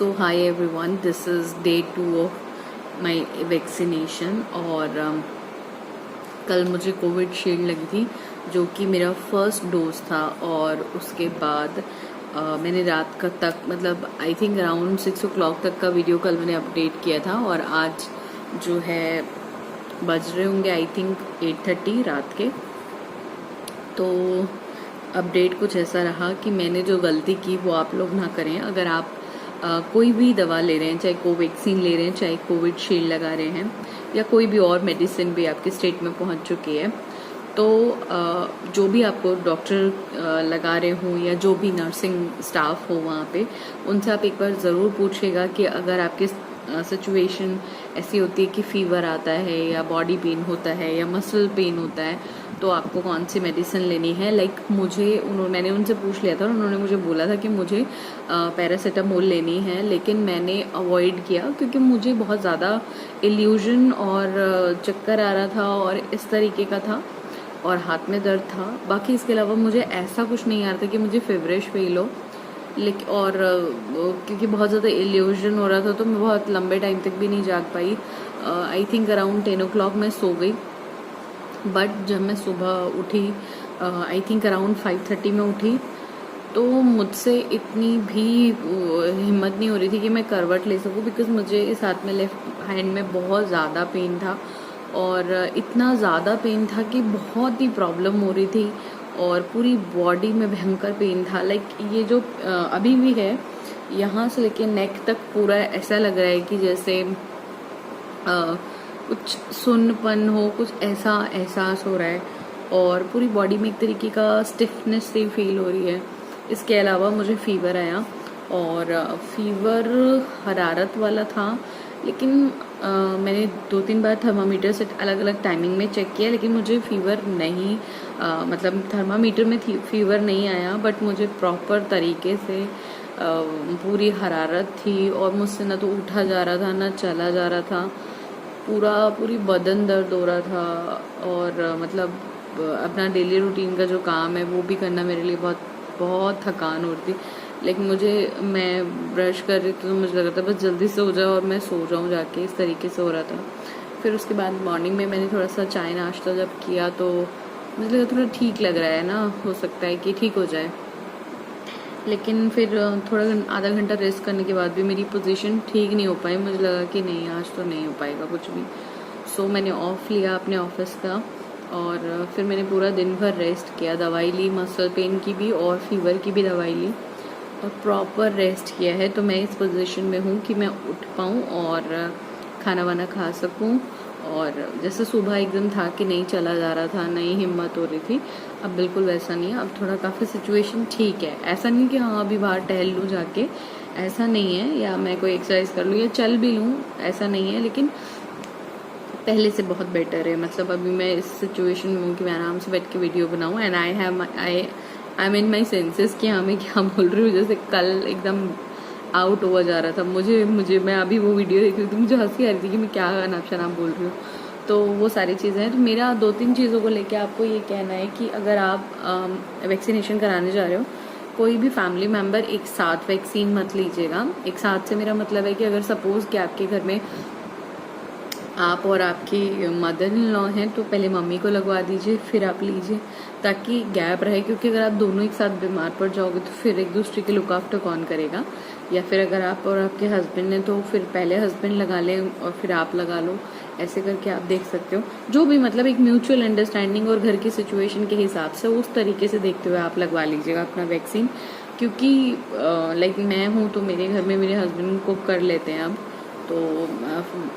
So hi everyone, this is day 2 of my vaccination. और कल मुझे कोविड शील्ड लगी थी जो कि मेरा फर्स्ट डोज था। और उसके बाद मैंने रात का तक मतलब आई थिंक अराउंड 6 o'clock तक का वीडियो कल मैंने अपडेट किया था। और आज जो है बज रहे होंगे आई थिंक 8:30 रात के। तो अपडेट कुछ ऐसा रहा कि मैंने जो गलती की वो आप लोग ना करें। अगर आप कोई भी दवा ले रहे हैं, चाहे कोवैक्सीन ले रहे हैं, चाहे कोविड शील्ड लगा रहे हैं, या कोई भी और मेडिसिन भी आपके स्टेट में पहुंच चुकी है, तो जो भी आपको डॉक्टर लगा रहे हों या जो भी नर्सिंग स्टाफ हो वहाँ पे, उनसे आप एक बार ज़रूर पूछिएगा कि अगर आपके सिचुएशन ऐसी होती है कि फीवर आता है या बॉडी पेन होता है या मसल पेन होता है, तो आपको कौन सी मेडिसिन लेनी है। मैंने उनसे पूछ लिया था और उन्होंने मुझे बोला था कि मुझे पैरासीटामोल लेनी है, लेकिन मैंने अवॉइड किया क्योंकि मुझे बहुत ज़्यादा इल्यूजन और चक्कर आ रहा था और इस तरीके का था और हाथ में दर्द था। बाकी इसके अलावा मुझे ऐसा कुछ नहीं आ रहा था कि मुझे फेवरिश फील हो, लेकिन और क्योंकि बहुत ज़्यादा इल्यूजन हो रहा था तो मैं बहुत लंबे टाइम तक भी नहीं जाग पाई। आई थिंक अराउंड 10 o'clock मैं सो गई। बट जब मैं सुबह उठी आई थिंक अराउंड 5:30 में उठी, तो मुझसे इतनी भी हिम्मत नहीं हो रही थी कि मैं करवट ले सकूं, बिकॉज मुझे इस हाथ में लेफ्ट हैंड में बहुत ज़्यादा पेन था। और इतना ज़्यादा पेन था कि बहुत ही प्रॉब्लम हो रही थी और पूरी बॉडी में भयंकर पेन था। लाइक ये जो अभी भी है, यहाँ से लेके नेक तक पूरा ऐसा लग रहा है कि जैसे कुछ सुन्नपन हो, कुछ ऐसा एहसास हो रहा है और पूरी बॉडी में एक तरीके का स्टिफनेस सी फील हो रही है। इसके अलावा मुझे फीवर आया और फीवर हरारत वाला था, लेकिन मैंने 2-3 बार थर्मामीटर से अलग अलग टाइमिंग में चेक किया, लेकिन मुझे फीवर नहीं मतलब थर्मामीटर में फीवर नहीं आया, बट मुझे प्रॉपर तरीके से पूरी हरारत थी और मुझसे ना तो उठा जा रहा था ना चला जा रहा था। पूरी बदन दर्द हो रहा था और मतलब अपना डेली रूटीन का जो काम है वो भी करना मेरे लिए बहुत थकान हो रही थी। लेकिन मैं ब्रश कर रही थी तो मुझे लग रहा था बस जल्दी से हो जाए और मैं सो जाऊँ जाके, इस तरीके से हो रहा था। फिर उसके बाद मॉर्निंग में मैंने थोड़ा सा चाय नाश्ता जब किया तो मुझे लगा थोड़ा ठीक लग रहा है ना, हो सकता है कि ठीक हो जाए। लेकिन फिर थोड़ा आधा घंटा रेस्ट करने के बाद भी मेरी पोजीशन ठीक नहीं हो पाई। मुझे लगा कि नहीं, आज तो नहीं हो पाएगा कुछ भी। सो मैंने ऑफ लिया अपने ऑफिस का और फिर मैंने पूरा दिन भर रेस्ट किया, दवाई ली, मसल पेन की भी और फीवर की भी दवाई ली और प्रॉपर रेस्ट किया है। तो मैं इस पोजीशन में हूँ कि मैं उठ पाऊँ और खाना वाना खा सकूँ। और जैसे सुबह एकदम था कि नहीं चला जा रहा था, नहीं हिम्मत हो रही थी, अब बिल्कुल वैसा नहीं है। अब थोड़ा काफ़ी सिचुएशन ठीक है। ऐसा नहीं कि हाँ अभी बाहर टहल लूँ जाके, ऐसा नहीं है, या मैं कोई एक्सरसाइज कर लूँ या चल भी लूँ, ऐसा नहीं है, लेकिन पहले से बहुत बेटर है। मतलब अभी मैं इस सिचुएशन में हूँ कि मैं आराम से बैठ के वीडियो बनाऊँ and I am in my senses कि हाँ मैं क्या बोल रही हूँ। जैसे कल एकदम आउट हुआ जा रहा था मुझे मैं अभी वो वीडियो देख रही थी, मुझे हंसी आ रही थी कि मैं क्या अनाप शनाप बोल रही हूँ। तो वो सारी चीज़ें हैं। तो मेरा 2-3 चीज़ों को लेके आपको ये कहना है कि अगर आप वैक्सीनेशन कराने जा रहे हो, कोई भी फैमिली मेम्बर एक साथ वैक्सीन मत लीजिएगा। एक साथ से मेरा मतलब है कि अगर सपोज़ कि आपके घर में आप और आपकी मदर इन लॉ हैं तो पहले मम्मी को लगवा दीजिए, फिर आप लीजिए, ताकि गैप रहे। क्योंकि अगर आप दोनों एक साथ बीमार पड़ जाओगे तो फिर एक दूसरे की लुक आफ्टर कौन करेगा। या फिर अगर आप और आपके हस्बैंड हैं तो फिर पहले हस्बैंड लगा लें और फिर आप लगा लो, ऐसे करके आप देख सकते हो। जो भी मतलब एक म्यूचुअल अंडरस्टैंडिंग और घर की सिचुएशन के हिसाब से उस तरीके से देखते हुए आप लगवा लीजिएगा अपना वैक्सीन। क्योंकि लाइक मैं हूँ तो मेरे घर में मेरे हस्बैंड कुक कर लेते हैं अब, तो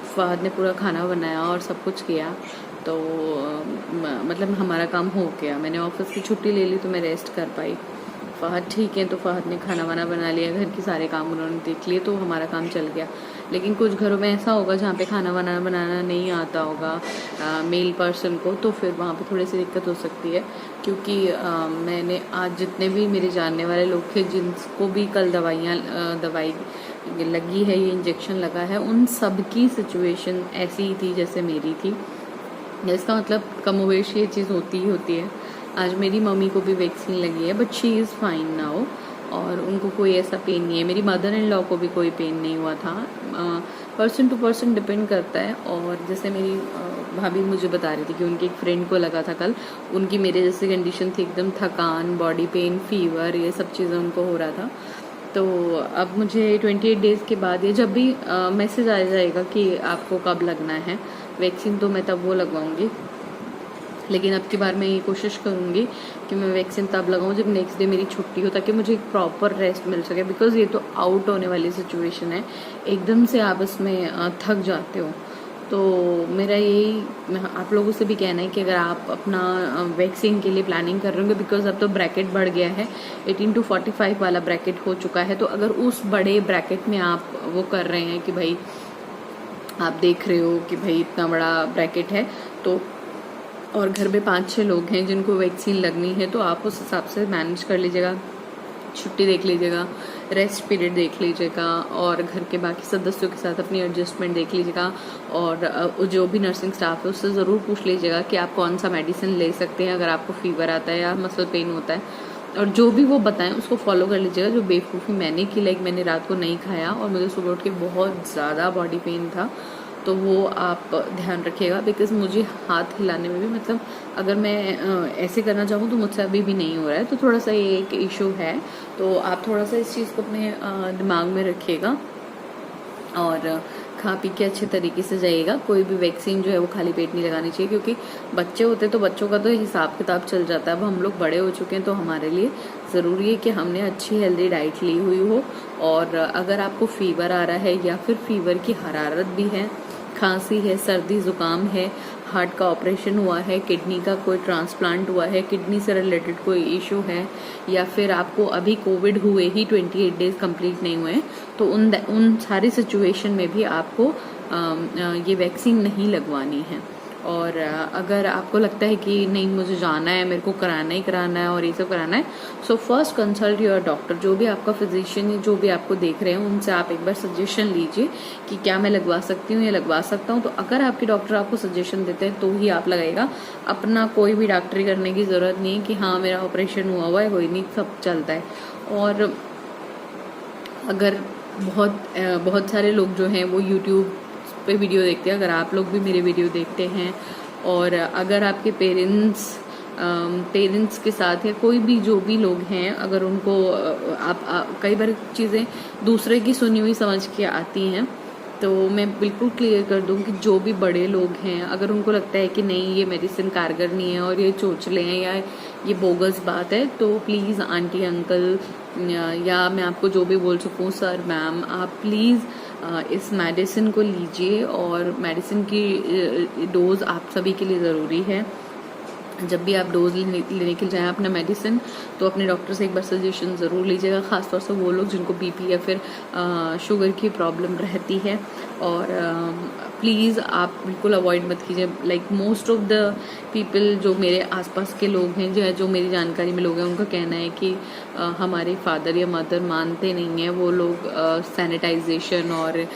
फहद ने पूरा खाना बनाया और सब कुछ किया, तो मतलब हमारा काम हो गया। मैंने ऑफिस की छुट्टी ले ली तो मैं रेस्ट कर पाई। फहद ठीक है तो फहद ने खाना वाना बना लिया, घर के सारे काम उन्होंने देख लिए, तो हमारा काम चल गया। लेकिन कुछ घरों में ऐसा होगा जहाँ पे खाना वाना बनाना नहीं आता होगा मेल पर्सन को, तो फिर वहाँ पे थोड़ी सी दिक्कत हो सकती है। क्योंकि मैंने आज जितने भी मेरे जानने वाले लोग थे जिनको भी कल दवाई लगी है, ये इंजेक्शन लगा है, उन सब की सिचुएशन ऐसी ही थी जैसे मेरी थी। इसका मतलब कमोवेश ये चीज़ होती ही होती है। आज मेरी मम्मी को भी वैक्सीन लगी है, but she is fine now. और उनको कोई ऐसा पेन नहीं है। मेरी मदर इन लॉ को भी कोई पेन नहीं हुआ था। पर्सन टू पर्सन डिपेंड करता है। और जैसे मेरी भाभी मुझे बता रही थी कि उनकी एक फ्रेंड को लगा था कल, उनकी मेरे जैसी कंडीशन थी, एकदम थकान, बॉडी पेन, फीवर, ये सब चीज़ें उनको हो रहा था। तो अब मुझे 28 डेज़ के बाद, ये जब भी मैसेज आ जाएगा कि आपको कब लगना है वैक्सीन, तो मैं तब वो लगवाऊंगी। लेकिन अब की बार मैं ये कोशिश करूँगी कि मैं वैक्सीन तब लगाऊँ जब नेक्स्ट डे मेरी छुट्टी हो, ताकि मुझे एक प्रॉपर रेस्ट मिल सके। बिकॉज ये तो आउट होने वाली सिचुएशन है, एकदम से आप इसमें थक जाते हो। तो मेरा यही आप लोगों से भी कहना है कि अगर आप अपना वैक्सीन के लिए प्लानिंग कर रहे होंगे, बिकॉज अब तो ब्रैकेट बढ़ गया है, 18 to 45 वाला ब्रैकेट हो चुका है। तो अगर उस बड़े ब्रैकेट में आप वो कर रहे हैं कि भाई आप देख रहे हो कि भाई इतना बड़ा ब्रैकेट है, तो और घर में 5-6 लोग हैं जिनको वैक्सीन लगनी है, तो आप उस हिसाब से मैनेज कर लीजिएगा। छुट्टी देख लीजिएगा, रेस्ट पीरियड देख लीजिएगा, और घर के बाकी सदस्यों के साथ अपनी एडजस्टमेंट देख लीजिएगा। और जो भी नर्सिंग स्टाफ है उससे ज़रूर पूछ लीजिएगा कि आप कौन सा मेडिसिन ले सकते हैं अगर आपको फीवर आता है या मसल पेन होता है, और जो भी वो बताएं उसको फॉलो कर लीजिएगा। जो बेवकूफ़ी मैंने की, लाइक मैंने रात को नहीं खाया और मुझे सुबह उठ के बहुत ज़्यादा बॉडी पेन था, तो वो आप ध्यान रखिएगा। बिकॉज मुझे हाथ हिलाने में भी, मतलब अगर मैं ऐसे करना चाहूँ तो मुझसे अभी भी नहीं हो रहा है, तो थोड़ा सा ये एक इशू है। तो आप थोड़ा सा इस चीज़ को अपने दिमाग में रखिएगा और खा पी के अच्छे तरीके से जाइएगा। कोई भी वैक्सीन जो है वो खाली पेट नहीं लगानी चाहिए, क्योंकि बच्चे होते तो बच्चों का तो हिसाब किताब चल जाता है। अब हम लोग बड़े हो चुके हैं, तो हमारे लिए ज़रूरी है कि हमने अच्छी हेल्दी डाइट ली हुई हो। और अगर आपको फीवर आ रहा है या फिर फीवर की हरारत भी है, खांसी है, सर्दी ज़ुकाम है, हार्ट का ऑपरेशन हुआ है, किडनी का कोई ट्रांसप्लांट हुआ है, किडनी से रिलेटेड कोई इशू है, या फिर आपको अभी कोविड हुए ही 28 डेज कंप्लीट नहीं हुए, तो उन सारी सिचुएशन में भी आपको ये वैक्सीन नहीं लगवानी है। और अगर आपको लगता है कि नहीं मुझे जाना है, मेरे को कराना ही कराना है और ये सब कराना है, so first consult your doctor. जो भी आपका फिजिशियन है, जो भी आपको देख रहे हैं, उनसे आप एक बार सजेशन लीजिए कि क्या मैं लगवा सकती हूँ या लगवा सकता हूँ। तो अगर आपके डॉक्टर आपको सजेशन देते हैं तो ही आप लगाइएगा। अपना कोई भी डॉक्टरी करने की ज़रूरत नहीं है कि हाँ मेरा ऑपरेशन हुआ है, कोई नहीं, सब चलता है। और अगर बहुत सारे लोग जो हैं वो यूट्यूब पे वीडियो देखते हैं, अगर आप लोग भी मेरे वीडियो देखते हैं, और अगर आपके पेरेंट्स के साथ या कोई भी जो भी लोग हैं, अगर उनको आप कई बार चीज़ें दूसरे की सुनी हुई समझ के आती हैं, तो मैं बिल्कुल क्लियर कर दूं कि जो भी बड़े लोग हैं, अगर उनको लगता है कि नहीं ये मेडिसिन कारगर नहीं है और ये चोचले हैं या ये बोगस बात है, तो प्लीज़ आंटी अंकल या मैं आपको जो भी बोल सकूँ, सर मैम, आप प्लीज़ इस मेडिसिन को लीजिए। और मेडिसिन की डोज आप सभी के लिए ज़रूरी है। जब भी आप डोज लेने के लिए जाएँ अपना मेडिसिन, तो अपने डॉक्टर से एक बार सजेशन ज़रूर लीजिएगा, ख़ासतौर से वो लोग जिनको बीपी या फिर शुगर की प्रॉब्लम रहती है। और प्लीज़ आप बिल्कुल अवॉइड मत कीजिए। Like most of the people, जो मेरे आसपास के लोग हैं, जो मेरी जानकारी में लोग हैं, उनका कहना है कि हमारे फादर या मदर मानते नहीं हैं। वो लोग सैनिटाइजेशन और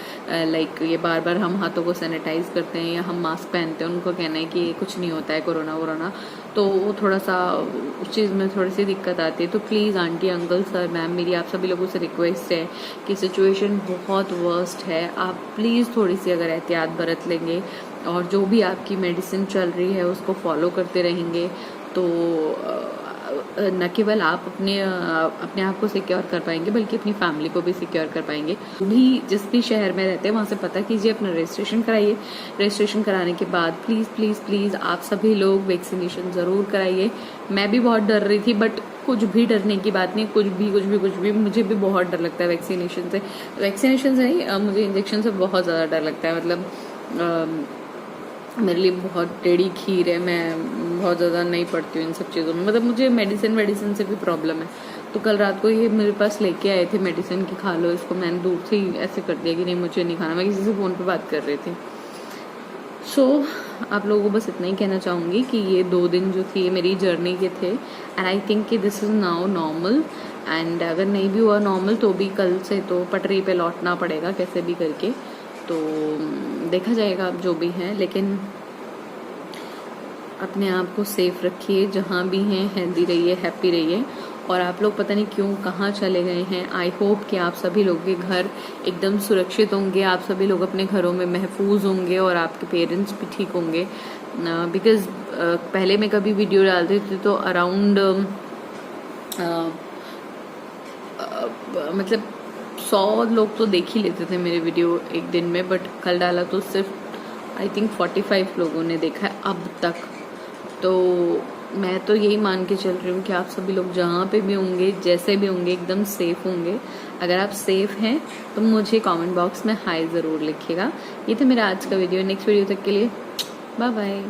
लाइक ये बार बार हम हाथों को सैनिटाइज करते हैं या हम मास्क पहनते हैं, उनको कहना है कि कुछ नहीं होता है कोरोना वोरोना, तो वो थोड़ा सा उस चीज़ में थोड़ी सी दिक्कत आती है। तो please aunty uncle sir ma'am, मेरी आप सभी लोगों से रिक्वेस्ट है कि सिचुएशन बहुत वर्स्ट है, आप प्लीज़ थोड़ी सी अगर एहतियात बरत लेंगे और जो भी आपकी मेडिसिन चल रही है उसको फॉलो करते रहेंगे, तो न केवल आप अपने आप को सिक्योर कर पाएंगे, बल्कि अपनी फैमिली को भी सिक्योर कर पाएंगे। भी जिस भी शहर में रहते हैं वहाँ से पता कीजिए, अपना रजिस्ट्रेशन कराइए। रजिस्ट्रेशन कराने के बाद प्लीज़ प्लीज़ प्लीज़ आप सभी लोग वैक्सीनेशन ज़रूर कराइए। मैं भी बहुत डर रही थी, बट कुछ भी डरने की बात नहीं, कुछ भी मुझे भी बहुत डर लगता है वैक्सीनेशन से नहीं, मुझे इंजेक्शन से बहुत ज़्यादा डर लगता है। मतलब मेरे लिए बहुत टेढ़ी खीर है, मैं बहुत ज़्यादा नहीं पढ़ती हूँ इन सब चीज़ों में। मतलब मुझे मेडिसिन से भी प्रॉब्लम है। तो कल रात को ये मेरे पास लेके आए थे मेडिसिन की, खा लो इसको, मैंने दूर से ही ऐसे कर दिया कि नहीं मुझे नहीं खाना। मैं किसी से फ़ोन पे बात कर रही थी। सो आप लोगों को बस इतना ही कहना चाहूँगी कि ये 2 दिन जो थी मेरी जर्नी के थे, एंड आई थिंक कि this is now normal. And अगर नहीं भी हुआ नॉर्मल, तो भी कल से तो पटरी पे लौटना पड़ेगा कैसे भी करके, तो देखा जाएगा अब जो भी है। लेकिन अपने आप को सेफ रखिए, जहाँ भी हैं हेल्दी रहिए, हैप्पी रहिए, और आप लोग पता नहीं क्यों कहाँ चले गए हैं। आई होप कि आप सभी लोगों के घर एकदम सुरक्षित होंगे, आप सभी लोग अपने घरों में महफूज होंगे और आपके पेरेंट्स भी ठीक होंगे। बिकॉज पहले मैं कभी वीडियो डालती थी तो अराउंड मतलब 100 लोग तो देख ही लेते थे मेरे वीडियो एक दिन में, बट कल डाला तो सिर्फ आई थिंक 45 लोगों ने देखा है अब तक। तो मैं तो यही मान के चल रही हूँ कि आप सभी लोग जहाँ पे भी होंगे, जैसे भी होंगे, एकदम सेफ होंगे। अगर आप सेफ हैं तो मुझे कमेंट बॉक्स में हाय ज़रूर लिखिएगा। ये था मेरा आज का वीडियो। नेक्स्ट वीडियो तक के लिए बाय बाय।